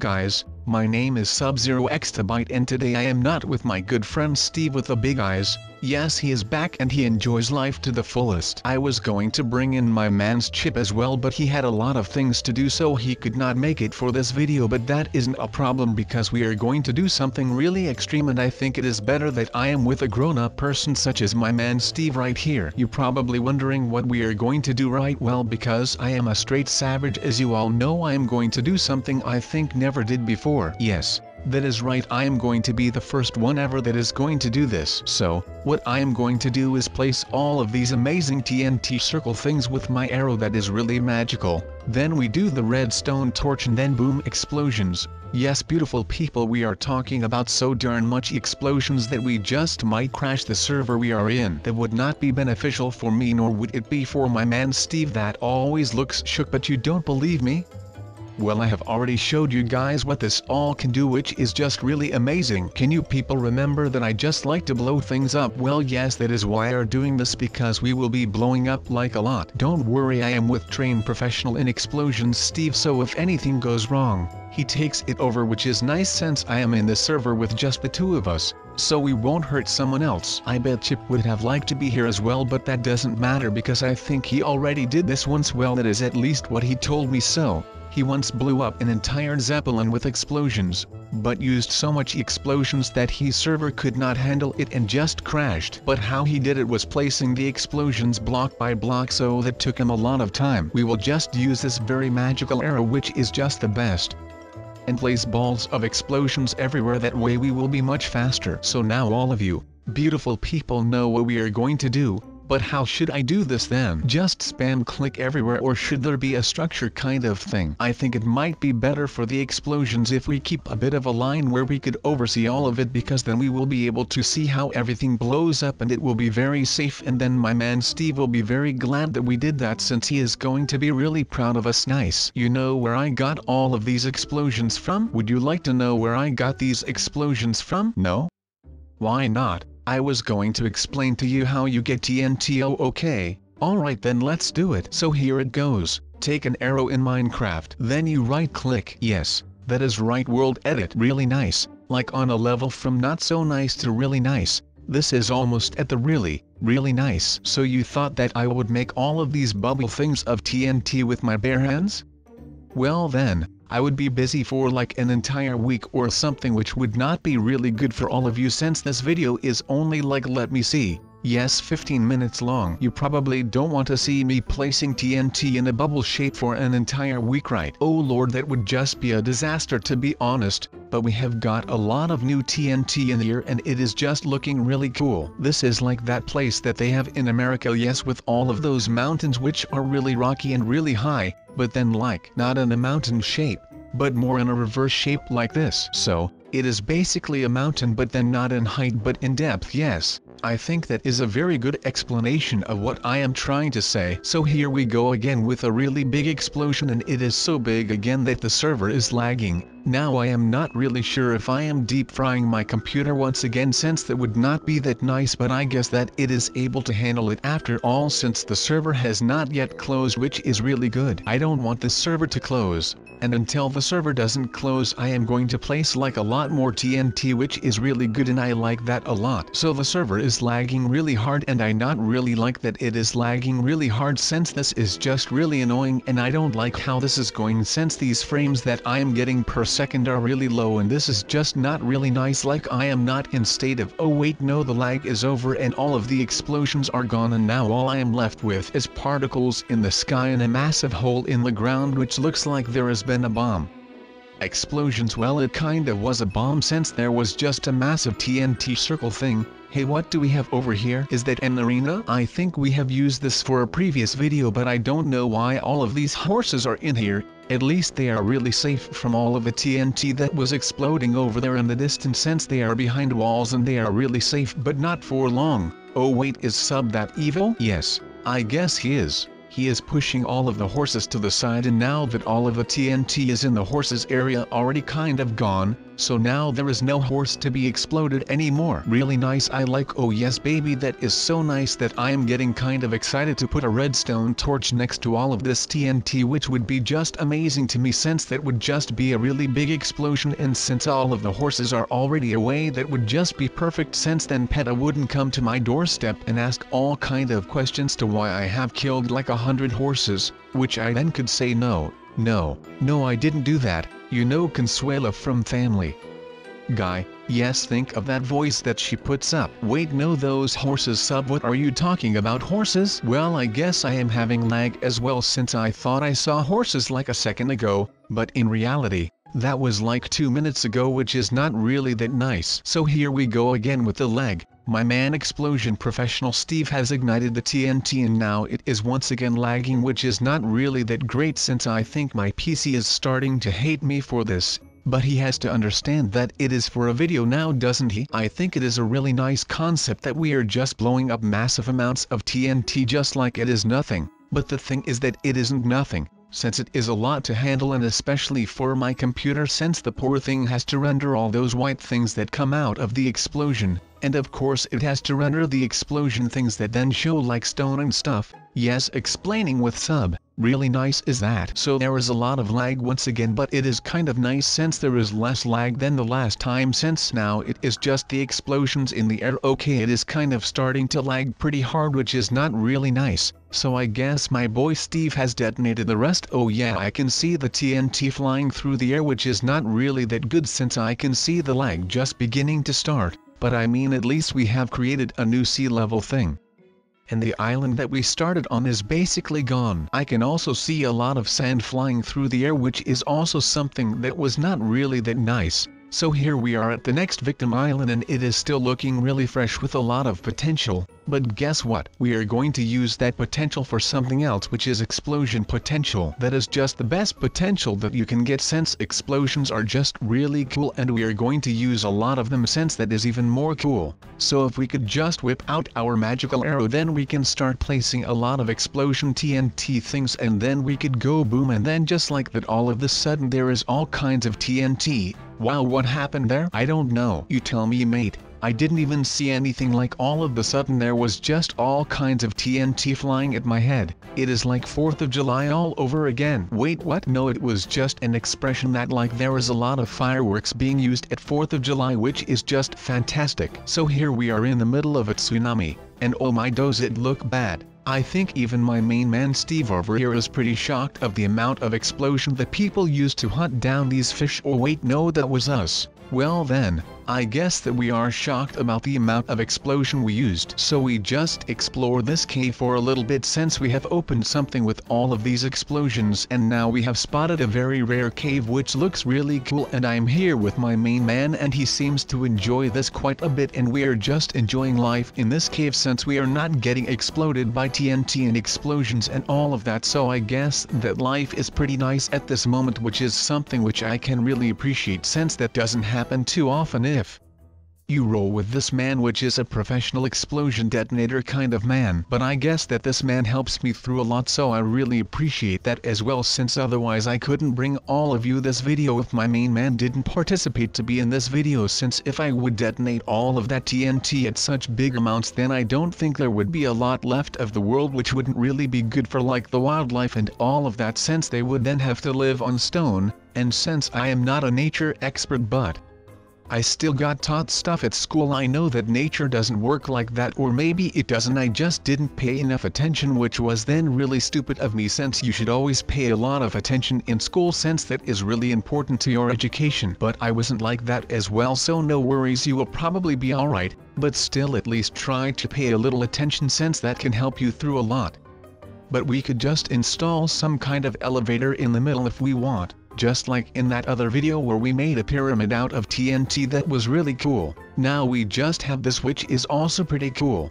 guys, my name is SubZeroExtabyte and today I am not with my good friend Steve with the big eyes. Yes, he is back and he enjoys life to the fullest. I was going to bring in my man's Chip as well, but he had a lot of things to do so he could not make it for this video, but that isn't a problem because we are going to do something really extreme and I think it is better that I am with a grown-up person such as my man Steve right here. You're probably wondering what we are going to do, right? Well, because I am a straight savage, as you all know, I am going to do something I think never did before. Yes, that is right, I am going to be the first one ever that is going to do this. So, what I am going to do is place all of these amazing TNT circle things with my arrow that is really magical. Then we do the redstone torch and then boom, explosions. Yes, beautiful people, we are talking about so darn much explosions that we just might crash the server we are in. That would not be beneficial for me, nor would it be for my man Steve that always looks shook. But you don't believe me? Well, I have already showed you guys what this all can do, which is just really amazing. Can you people remember that I just like to blow things up? Well, yes, that is why we are doing this, because we will be blowing up like a lot. Don't worry, I am with trained professional in explosions Steve, so if anything goes wrong, he takes it over, which is nice since I am in the server with just the two of us, so we won't hurt someone else. I bet Chip would have liked to be here as well, but that doesn't matter because I think he already did this once. Well, that is at least what he told me so. He once blew up an entire Zeppelin with explosions, but used so much explosions that his server could not handle it and just crashed. But how he did it was placing the explosions block by block, so that took him a lot of time. We will just use this very magical arrow, which is just the best, and place balls of explosions everywhere. That way we will be much faster. So now all of you beautiful people know what we are going to do. But how should I do this then? Just spam click everywhere, or should there be a structure kind of thing? I think it might be better for the explosions if we keep a bit of a line where we could oversee all of it, because then we will be able to see how everything blows up and it will be very safe, and then my man Steve will be very glad that we did that, since he is going to be really proud of us. Nice. You know where I got all of these explosions from? Would you like to know where I got these explosions from? No? Why not? I was going to explain to you how you get TNT. Oh, okay. Alright, then let's do it. So here it goes. Take an arrow in Minecraft, then you right click. Yes, that is right, world edit. Really nice, like on a level from not so nice to really nice. This is almost at the really nice. So you thought that I would make all of these bubble things of TNT with my bare hands? Well then, I would be busy for like an entire week or something, which would not be really good for all of you, since this video is only like, let me see, yes, 15 minutes long. You probably don't want to see me placing TNT in a bubble shape for an entire week, right? Oh lord, that would just be a disaster, to be honest. But we have got a lot of new TNT in here and it is just looking really cool. This is like that place that they have in America, yes, with all of those mountains which are really rocky and really high, but then like not in a mountain shape, but more in a reverse shape like this. So, it is basically a mountain, but then not in height but in depth. Yes, I think that is a very good explanation of what I am trying to say. So here we go again with a really big explosion, and it is so big again that the server is lagging. Now I am not really sure if I am deep frying my computer once again, since that would not be that nice, but I guess that it is able to handle it after all, since the server has not yet closed, which is really good. I don't want this server to close, and until the server doesn't close I am going to place like a lot more TNT, which is really good and I like that a lot. So the server is lagging really hard, and I not really like that it is lagging really hard, since this is just really annoying, and I don't like how this is going, since these frames that I am getting per second are really low, and this is just not really nice. Like I am not in state of, oh wait, no, the lag is over and all of the explosions are gone, and now all I am left with is particles in the sky and a massive hole in the ground which looks like there has been a bomb. Explosions, well, it kind of was a bomb, since there was just a massive TNT circle thing. Hey, what do we have over here? Is that an arena? I think we have used this for a previous video, but I don't know why all of these horses are in here. At least they are really safe from all of the TNT that was exploding over there in the distance, since they are behind walls and they are really safe, but not for long. Oh wait, is Sub that evil? Yes, I guess he is. He is pushing all of the horses to the side, and now that all of the TNT is in the horses area already kind of gone, So now there is no horse to be exploded anymore. Really nice, I like. Oh yes baby, that is so nice that I am getting kind of excited to put a redstone torch next to all of this TNT, which would be just amazing to me since that would just be a really big explosion, and since all of the horses are already away that would just be perfect since then PETA wouldn't come to my doorstep and ask all kind of questions to why I have killed like 100 horses, which I then could say no, I didn't do that, you know, Consuela from Family Guy. Yes, think of that voice that she puts up. Wait, no, those horses. Sub, what are you talking about? Horses? Well, I guess I am having lag as well since I thought I saw horses like a second ago, but in reality, that was like 2 minutes ago, which is not really that nice. So here we go again with the lag. My man Explosion Professional Steve has ignited the TNT and now it is once again lagging, which is not really that great since I think my PC is starting to hate me for this. But he has to understand that it is for a video now, doesn't he? I think it is a really nice concept that we are just blowing up massive amounts of TNT just like it is nothing. But the thing is that it isn't nothing, since it is a lot to handle, and especially for my computer since the poor thing has to render all those white things that come out of the explosion, and of course it has to render the explosion things that then show like stone and stuff. Yes, explaining with Sub. Really nice is that. So there is a lot of lag once again, but it is kind of nice since there is less lag than the last time, since now it is just the explosions in the air. Okay, it is kind of starting to lag pretty hard, which is not really nice. So I guess my boy Steve has detonated the rest. Oh yeah, I can see the TNT flying through the air, which is not really that good since I can see the lag just beginning to start. But I mean, at least we have created a new sea level thing. And the island that we started on is basically gone. I can also see a lot of sand flying through the air, which is also something that was not really that nice. So here we are at the next victim island, and it is still looking really fresh with a lot of potential. But guess what? We are going to use that potential for something else, which is explosion potential. That is just the best potential that you can get since explosions are just really cool, and we are going to use a lot of them since that is even more cool. So if we could just whip out our magical arrow, then we can start placing a lot of explosion TNT things, and then we could go boom, and then just like that all of a sudden there is all kinds of TNT. Wow, what happened there? I don't know. You tell me, mate. I didn't even see anything, like all of a sudden there was just all kinds of TNT flying at my head. It is like 4th of July all over again. Wait, what? No, it was just an expression that like there is a lot of fireworks being used at 4th of July, which is just fantastic. So here we are in the middle of a tsunami, and oh my, does it look bad. I think even my main man Steve over here is pretty shocked of the amount of explosion that people used to hunt down these fish. Or wait, no, that was us. Well then, I guess that we are shocked about the amount of explosion we used. So we just explore this cave for a little bit since we have opened something with all of these explosions, and now we have spotted a very rare cave which looks really cool, and I'm here with my main man and he seems to enjoy this quite a bit, and we are just enjoying life in this cave since we are not getting exploded by TNT and explosions and all of that. So I guess that life is pretty nice at this moment, which is something which I can really appreciate since that doesn't happen too often. If you roll with this man, which is a professional explosion detonator kind of man, but I guess that this man helps me through a lot, so I really appreciate that as well, since otherwise I couldn't bring all of you this video if my main man didn't participate to be in this video, since if I would detonate all of that TNT at such big amounts, then I don't think there would be a lot left of the world, which wouldn't really be good for like the wildlife and all of that, since they would then have to live on stone. And since I am not a nature expert, but I still got taught stuff at school, I know that nature doesn't work like that, or maybe it doesn't, I just didn't pay enough attention, which was then really stupid of me, since you should always pay a lot of attention in school since that is really important to your education. But I wasn't like that as well, so no worries, you will probably be alright, but still at least try to pay a little attention since that can help you through a lot. But we could just install some kind of elevator in the middle if we want, just like in that other video where we made a pyramid out of TNT that was really cool. Now we just have this, which is also pretty cool.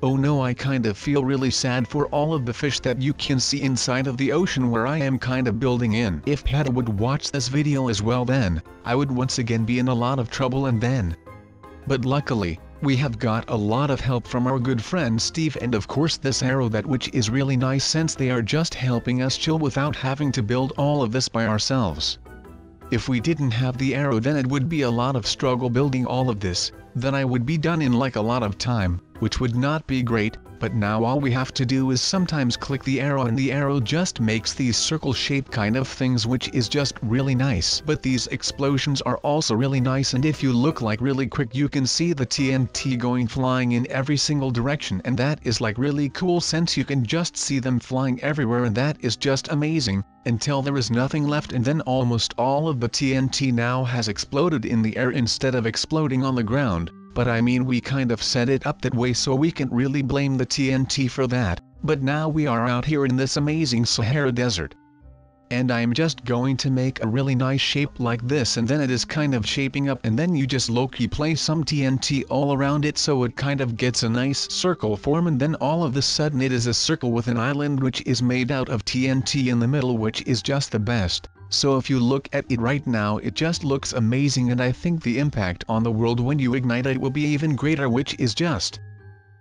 Oh no, I kind of feel really sad for all of the fish that you can see inside of the ocean where I am kind of building in. If PETA would watch this video as well, then I would once again be in a lot of trouble, and then. But luckily, we have got a lot of help from our good friend Steve, and of course this arrow, that which is really nice since they are just helping us chill without having to build all of this by ourselves. If we didn't have the arrow, then it would be a lot of struggle building all of this, then I would be done in like a lot of time, which would not be great. But now all we have to do is sometimes click the arrow, and the arrow just makes these circle shaped kind of things, which is just really nice. But these explosions are also really nice, and if you look like really quick you can see the TNT going flying in every single direction, and that is like really cool since you can just see them flying everywhere, and that is just amazing, until there is nothing left, and then almost all of the TNT now has exploded in the air instead of exploding on the ground. But I mean, we kind of set it up that way so we can't really blame the TNT for that. But now we are out here in this amazing Sahara desert. And I'm just going to make a really nice shape like this, and then it is kind of shaping up, and then you just low-key place some TNT all around it so it kind of gets a nice circle form, and then all of a sudden it is a circle with an island which is made out of TNT in the middle, which is just the best. So if you look at it right now, it just looks amazing, and I think the impact on the world when you ignite it will be even greater, which is just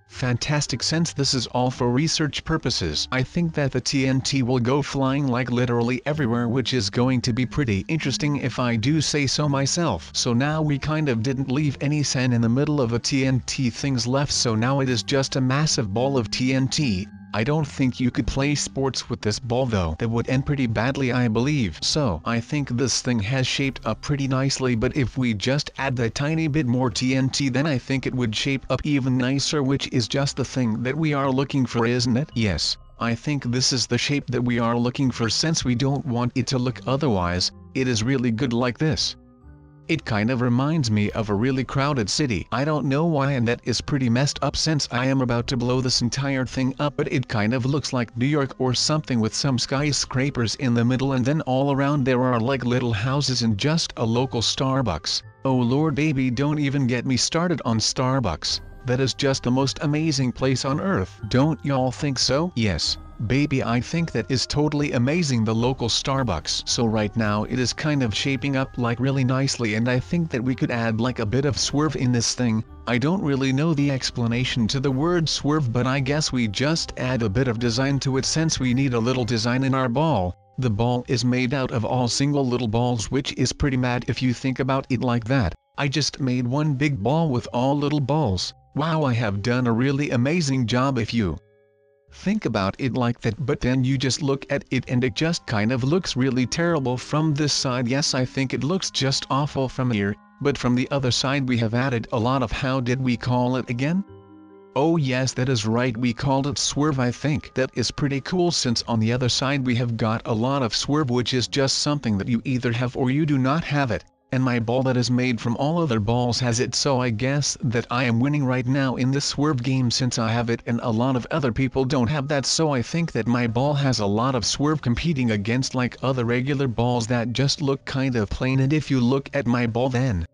fantastic. Since this is all for research purposes, I think that the TNT will go flying like literally everywhere, which is going to be pretty interesting if I do say so myself. So now we kind of didn't leave any sand in the middle of the TNT things left, so now it is just a massive ball of TNT. I don't think you could play sports with this ball though, that would end pretty badly I believe. So I think this thing has shaped up pretty nicely, but if we just add that tiny bit more TNT, then I think it would shape up even nicer, which is just the thing that we are looking for, isn't it? Yes, I think this is the shape that we are looking for, since we don't want it to look otherwise. It is really good like this. It kind of reminds me of a really crowded city. I don't know why, and that is pretty messed up since I am about to blow this entire thing up, but it kind of looks like New York or something with some skyscrapers in the middle, and then all around there are like little houses and just a local Starbucks. Oh lord baby, don't even get me started on Starbucks. That is just the most amazing place on earth. Don't y'all think so? Yes. Baby, I think that is totally amazing, the local Starbucks. So right now it is kind of shaping up like really nicely, and I think that we could add like a bit of swerve in this thing. I don't really know the explanation to the word swerve, but I guess we just add a bit of design to it since we need a little design in our ball. The ball is made out of all single little balls, which is pretty mad if you think about it like that. I just made one big ball with all little balls. Wow, I have done a really amazing job if you think about it like that, but then you just look at it and it just kind of looks really terrible from this side. Yes, I think it looks just awful from here, but from the other side we have added a lot of, how did we call it again? Oh yes, that is right, we called it swerve. I think that is pretty cool, since on the other side we have got a lot of swerve, which is just something that you either have or you do not have it. And my ball that is made from all other balls has it, so I guess that I am winning right now in this swerve game since I have it and a lot of other people don't have that. So I think that my ball has a lot of swerve competing against like other regular balls that just look kind of plain, and if you look at my ball then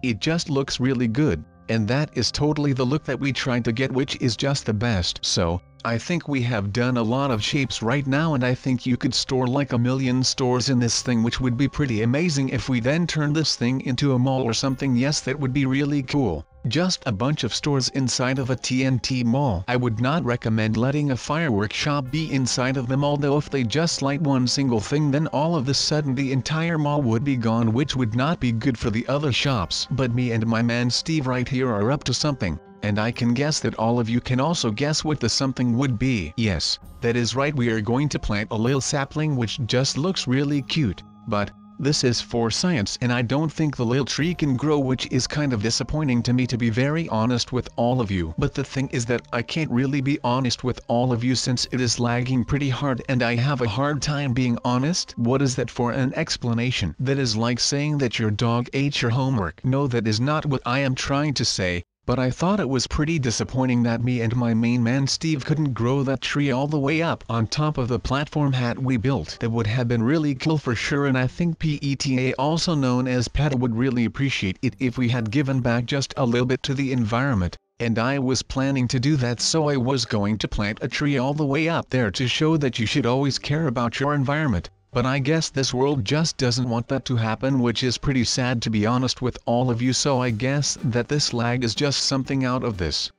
it just looks really good, and that is totally the look that we tried to get, which is just the best. So I think we have done a lot of shapes right now, and I think you could store like a million stores in this thing, which would be pretty amazing if we then turn this thing into a mall or something. Yes, that would be really cool. Just a bunch of stores inside of a TNT mall. I would not recommend letting a fireworks shop be inside of the mall though. If they just light one single thing, then all of a sudden the entire mall would be gone, which would not be good for the other shops. But me and my man Steve right here are up to something. And I can guess that all of you can also guess what the something would be. Yes, that is right, we are going to plant a little sapling which just looks really cute, but this is for science and I don't think the little tree can grow, which is kind of disappointing to me, to be very honest with all of you. But the thing is that I can't really be honest with all of you since it is lagging pretty hard and I have a hard time being honest. What is that for an explanation? That is like saying that your dog ate your homework. No, that is not what I am trying to say. But I thought it was pretty disappointing that me and my main man Steve couldn't grow that tree all the way up on top of the platform hat we built. That would have been really cool for sure, and I think PETA, also known as PETA, would really appreciate it if we had given back just a little bit to the environment. And I was planning to do that, so I was going to plant a tree all the way up there to show that you should always care about your environment. But I guess this world just doesn't want that to happen, which is pretty sad to be honest with all of you, so I guess that this lag is just something out of this.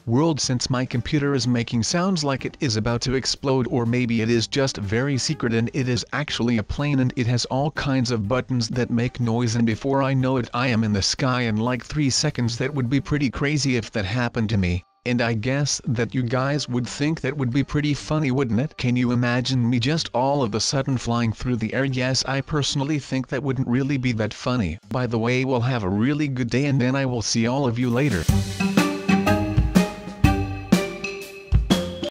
world since my computer is making sounds like it is about to explode, or maybe it is just very secret and it is actually a plane and it has all kinds of buttons that make noise, and before I know it I am in the sky in like 3 seconds. That would be pretty crazy if that happened to me, and I guess that you guys would think that would be pretty funny, wouldn't it? Can you imagine me just all of a sudden flying through the air? Yes, I personally think that wouldn't really be that funny. By the way, we'll have a really good day and then I will see all of you later.